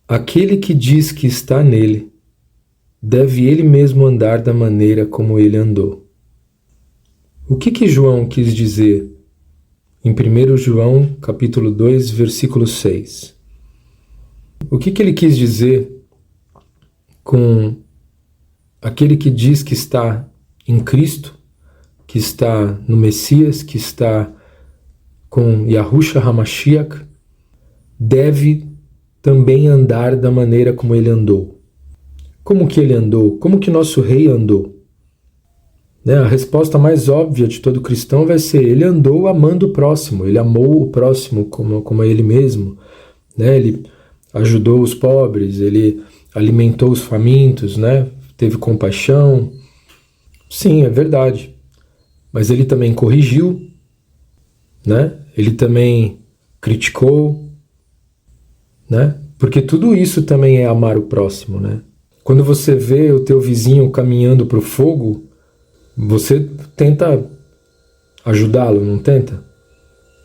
aquele que diz que está nele, deve ele mesmo andar da maneira como ele andou. O que João quis dizer em 1 João capítulo 2, versículo 6? O que ele quis dizer com aquele que diz que está em Cristo, que está no Messias, que está com Yahushua HaMashiach, deve também andar da maneira como ele andou? Como que ele andou? Como que nosso rei andou? A resposta mais óbvia de todo cristão vai ser: ele andou amando o próximo, ele amou o próximo como a ele mesmo, ele ajudou os pobres, ele alimentou os famintos, teve compaixão. Sim, é verdade. Mas ele também corrigiu, ele também criticou, porque tudo isso também é amar o próximo, Quando você vê o teu vizinho caminhando para o fogo, você tenta ajudá-lo, não tenta?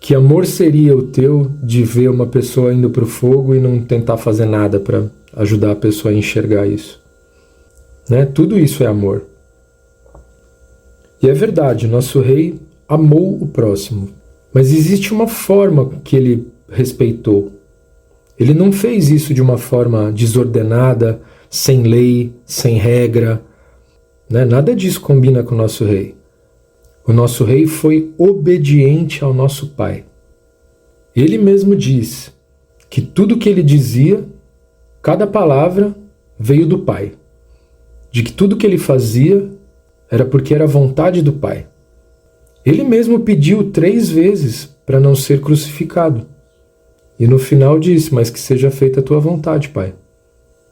Que amor seria o teu de ver uma pessoa indo para o fogo e não tentar fazer nada para ajudar a pessoa a enxergar isso? Tudo isso é amor. E é verdade, nosso rei amou o próximo, mas existe uma forma que ele respeitou. Ele não fez isso de uma forma desordenada, sem lei, sem regra. Nada disso combina com o nosso rei. O nosso rei foi obediente ao nosso pai. Ele mesmo diz que tudo que ele dizia, cada palavra veio do pai. De que tudo que ele fazia era porque era a vontade do pai. Ele mesmo pediu 3 vezes para não ser crucificado. E no final disse: mas que seja feita a tua vontade, pai.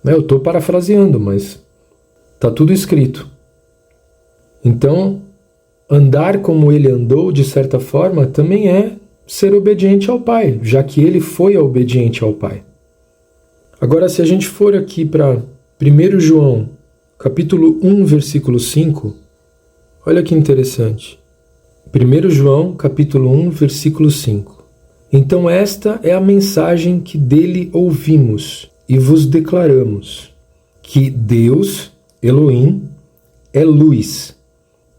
Eu estou parafraseando, mas está tudo escrito. Então, andar como ele andou, de certa forma, também é ser obediente ao pai, já que ele foi obediente ao pai. Agora, se a gente for aqui para 1 João, capítulo 1, versículo 5, olha que interessante. 1 João, capítulo 1, versículo 5. Então esta é a mensagem que dele ouvimos e vos declaramos, que Deus, Elohim, é luz,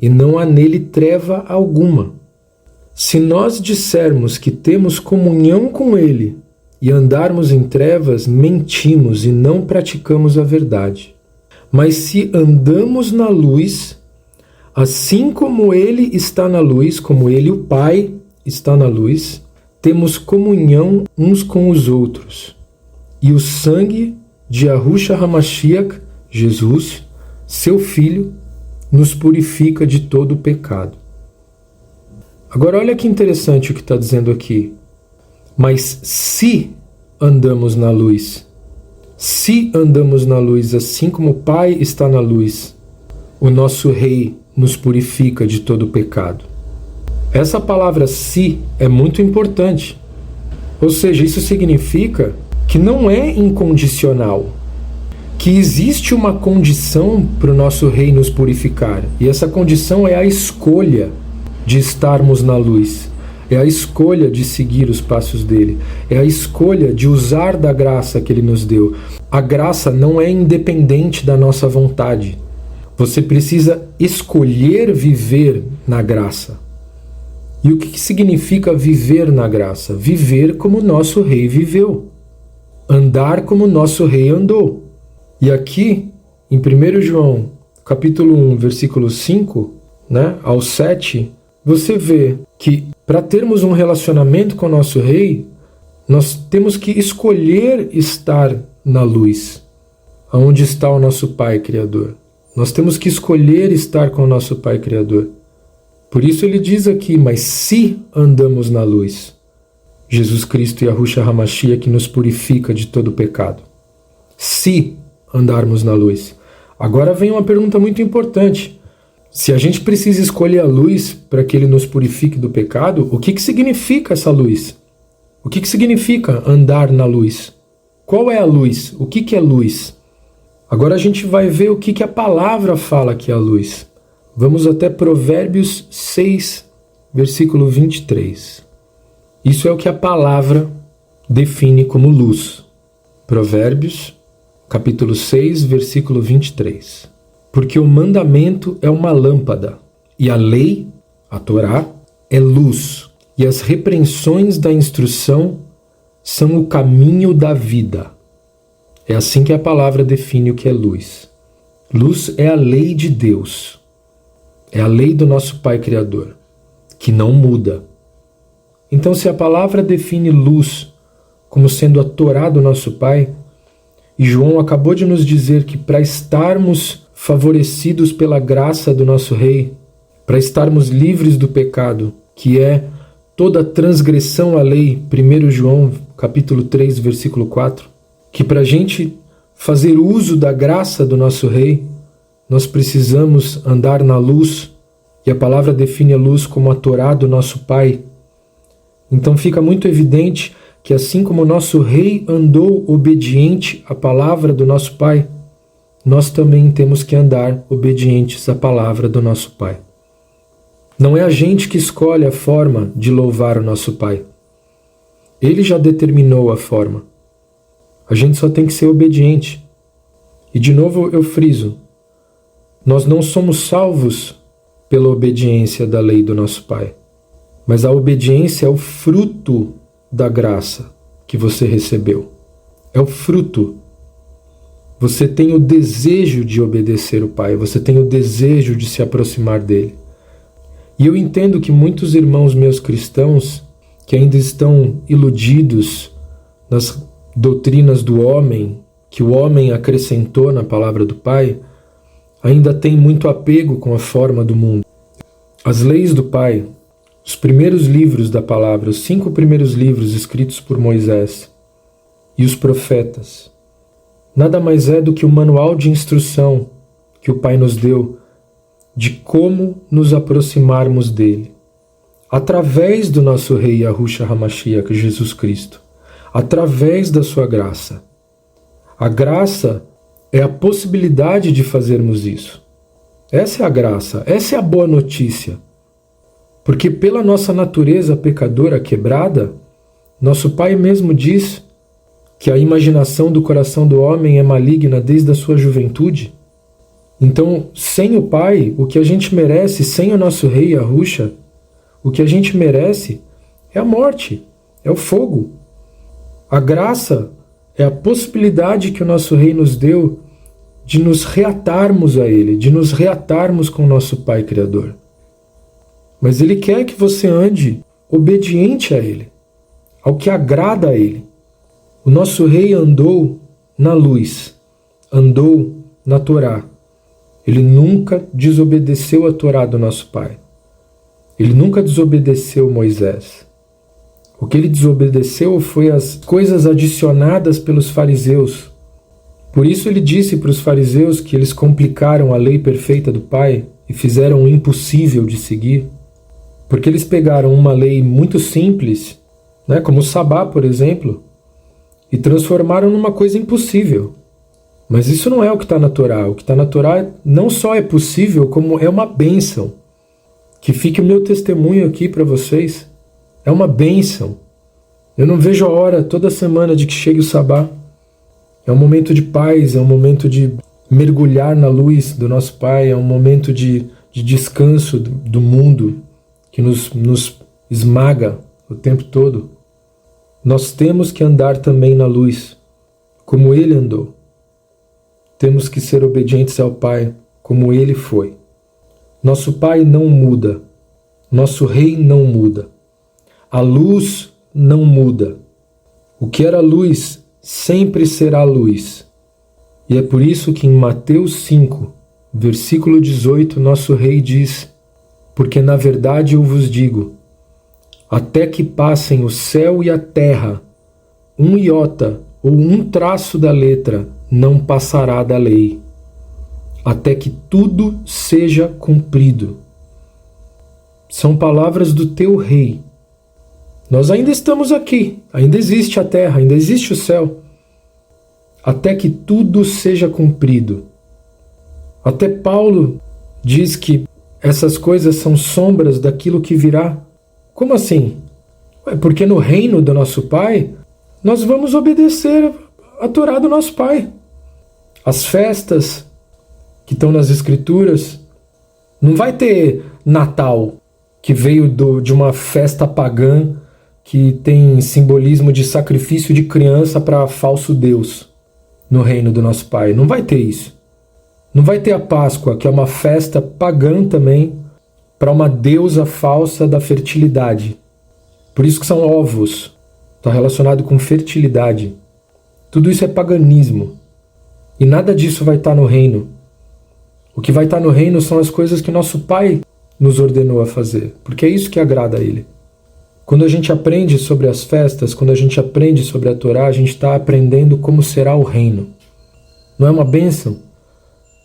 e não há nele treva alguma. Se nós dissermos que temos comunhão com ele e andarmos em trevas, mentimos e não praticamos a verdade. Mas se andamos na luz, assim como ele está na luz, como ele, o Pai, está na luz, temos comunhão uns com os outros. E o sangue de Yahushua HaMashiach, Jesus, seu Filho, nos purifica de todo o pecado. Agora olha que interessante o que está dizendo aqui. Mas se andamos na luz, se andamos na luz assim como o Pai está na luz, o nosso Rei nos purifica de todo o pecado. Essa palavra se é muito importante. Ou seja, isso significa que não é incondicional, que existe uma condição para o nosso Rei nos purificar, e essa condição é a escolha de estarmos na luz, é a escolha de seguir os passos dele, é a escolha de usar da graça que ele nos deu. A graça não é independente da nossa vontade. Você precisa escolher viver na graça. E o que significa viver na graça? Viver como nosso Rei viveu. Andar como nosso Rei andou. E aqui, em 1 João, capítulo 1, versículo 5, ao 7, você vê que para termos um relacionamento com o nosso Rei, nós temos que escolher estar na luz, aonde está o nosso Pai Criador. Nós temos que escolher estar com o nosso Pai Criador. Por isso ele diz aqui, mas se andamos na luz, Jesus Cristo e Yahushua HaMashiach que nos purifica de todo pecado. Se andarmos na luz. Agora vem uma pergunta muito importante. Se a gente precisa escolher a luz para que ele nos purifique do pecado, o que significa essa luz? O que significa andar na luz? Qual é a luz? O que é luz? Agora a gente vai ver o que a palavra fala que é a luz. Vamos até Provérbios 6, versículo 23. Isso é o que a palavra define como luz. Provérbios, capítulo 6, versículo 23. Porque o mandamento é uma lâmpada, e a lei, a Torá, é luz, e as repreensões da instrução são o caminho da vida. É assim que a palavra define o que é luz. Luz é a lei de Deus. É a lei do nosso Pai Criador, que não muda. Então, se a palavra define luz como sendo a Torá do nosso Pai, e João acabou de nos dizer que para estarmos favorecidos pela graça do nosso Rei, para estarmos livres do pecado, que é toda transgressão à lei, 1 João capítulo 3, versículo 4, que para a gente fazer uso da graça do nosso Rei, nós precisamos andar na luz, e a palavra define a luz como a Torá do nosso Pai. Então fica muito evidente que assim como o nosso Rei andou obediente à palavra do nosso Pai, nós também temos que andar obedientes à palavra do nosso Pai. Não é a gente que escolhe a forma de louvar o nosso Pai. Ele já determinou a forma. A gente só tem que ser obediente. E de novo eu friso, nós não somos salvos pela obediência da lei do nosso Pai, mas a obediência é o fruto da graça que você recebeu. É o fruto. Você tem o desejo de obedecer o Pai, você tem o desejo de se aproximar dele. E eu entendo que muitos irmãos meus cristãos que ainda estão iludidos nas doutrinas do homem, que o homem acrescentou na palavra do Pai, ainda têm muito apego com a forma do mundo. As leis do Pai, os primeiros livros da palavra, os 5 primeiros livros escritos por Moisés e os profetas, nada mais é do que o manual de instrução que o Pai nos deu de como nos aproximarmos dele, através do nosso Rei Yahushua HaMashiach, Jesus Cristo, através da sua graça. A graça é a possibilidade de fazermos isso. Essa é a graça, essa é a boa notícia. Porque pela nossa natureza pecadora quebrada, nosso Pai mesmo diz que a imaginação do coração do homem é maligna desde a sua juventude. Então, sem o Pai, o que a gente merece, sem o nosso Rei Yahushua, o que a gente merece é a morte, é o fogo. A graça é a possibilidade que o nosso Rei nos deu de nos reatarmos a Ele, de nos reatarmos com o nosso Pai Criador. Mas Ele quer que você ande obediente a Ele, ao que agrada a Ele. O nosso Rei andou na luz, andou na Torá. Ele nunca desobedeceu a Torá do nosso Pai. Ele nunca desobedeceu Moisés. O que ele desobedeceu foi as coisas adicionadas pelos fariseus. Por isso ele disse para os fariseus que eles complicaram a lei perfeita do Pai e fizeram o impossível de seguir. Porque eles pegaram uma lei muito simples, como o sabá, por exemplo, e transformaram numa coisa impossível. Mas isso não é o que está na Torá. O que está na Torá não só é possível, como é uma bênção. Que fique o meu testemunho aqui para vocês. É uma bênção. Eu não vejo a hora toda semana de que chegue o sabá. É um momento de paz, é um momento de mergulhar na luz do nosso Pai, é um momento de descanso do mundo que nos esmaga o tempo todo. Nós temos que andar também na luz, como Ele andou. Temos que ser obedientes ao Pai, como Ele foi. Nosso Pai não muda. Nosso Rei não muda. A luz não muda. O que era luz sempre será luz. E é por isso que em Mateus 5, versículo 18, nosso Rei diz: porque na verdade eu vos digo, até que passem o céu e a terra, um iota ou um traço da letra não passará da lei, até que tudo seja cumprido. São palavras do teu Rei. Nós ainda estamos aqui, ainda existe a terra, ainda existe o céu, até que tudo seja cumprido. Até Paulo diz que essas coisas são sombras daquilo que virá. Como assim? Porque no reino do nosso Pai, nós vamos obedecer a Torá do nosso Pai. As festas que estão nas Escrituras, não vai ter Natal, que veio de uma festa pagã que tem simbolismo de sacrifício de criança para falso Deus no reino do nosso Pai. Não vai ter isso. Não vai ter a Páscoa, que é uma festa pagã também, para uma deusa falsa da fertilidade. Por isso que são ovos. Está relacionado com fertilidade. Tudo isso é paganismo. E nada disso vai estar no reino. O que vai estar no reino são as coisas que nosso Pai nos ordenou a fazer, porque é isso que agrada a Ele. Quando a gente aprende sobre as festas, quando a gente aprende sobre a Torá, a gente está aprendendo como será o reino. Não é uma bênção?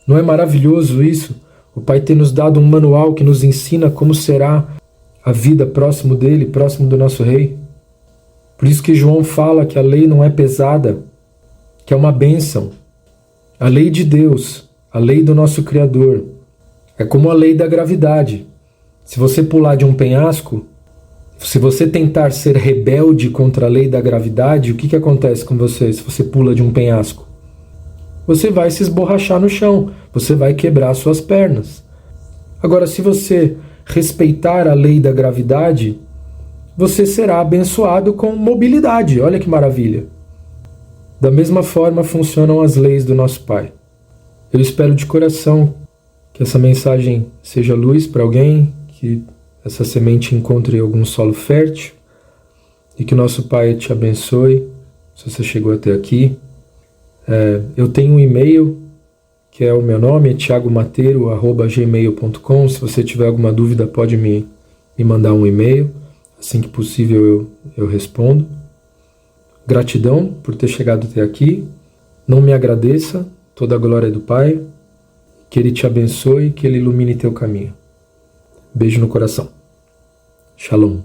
Não é maravilhoso isso? O Pai ter nos dado um manual que nos ensina como será a vida próximo dele, próximo do nosso Rei. Por isso que João fala que a lei não é pesada, que é uma bênção. A lei de Deus, a lei do nosso Criador, é como a lei da gravidade. Se você pular de um penhasco, se você tentar ser rebelde contra a lei da gravidade, o que acontece com você se você pula de um penhasco? Você vai se esborrachar no chão, você vai quebrar suas pernas. Agora, se você respeitar a lei da gravidade, você será abençoado com mobilidade. Olha que maravilha! Da mesma forma funcionam as leis do nosso Pai. Eu espero de coração que essa mensagem seja luz para alguém, que essa semente encontre algum solo fértil e que nosso Pai te abençoe, se você chegou até aqui. Eu tenho um e-mail, que é o meu nome, thiagomateiro@gmail.com. Se você tiver alguma dúvida, pode me mandar um e-mail. Assim que possível eu respondo. Gratidão por ter chegado até aqui. Não me agradeça, toda a glória é do Pai. Que Ele te abençoe, que Ele ilumine teu caminho. Beijo no coração. Shalom.